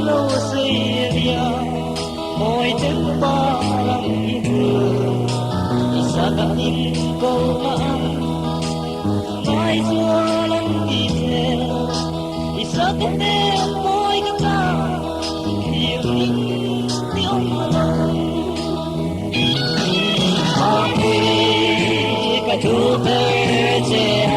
lâu xây bia môi chân ba lăng ibu isa ka in câu na mai xua lăng ise isa ka te môi ka ta yêu in yêu mà ka chu te che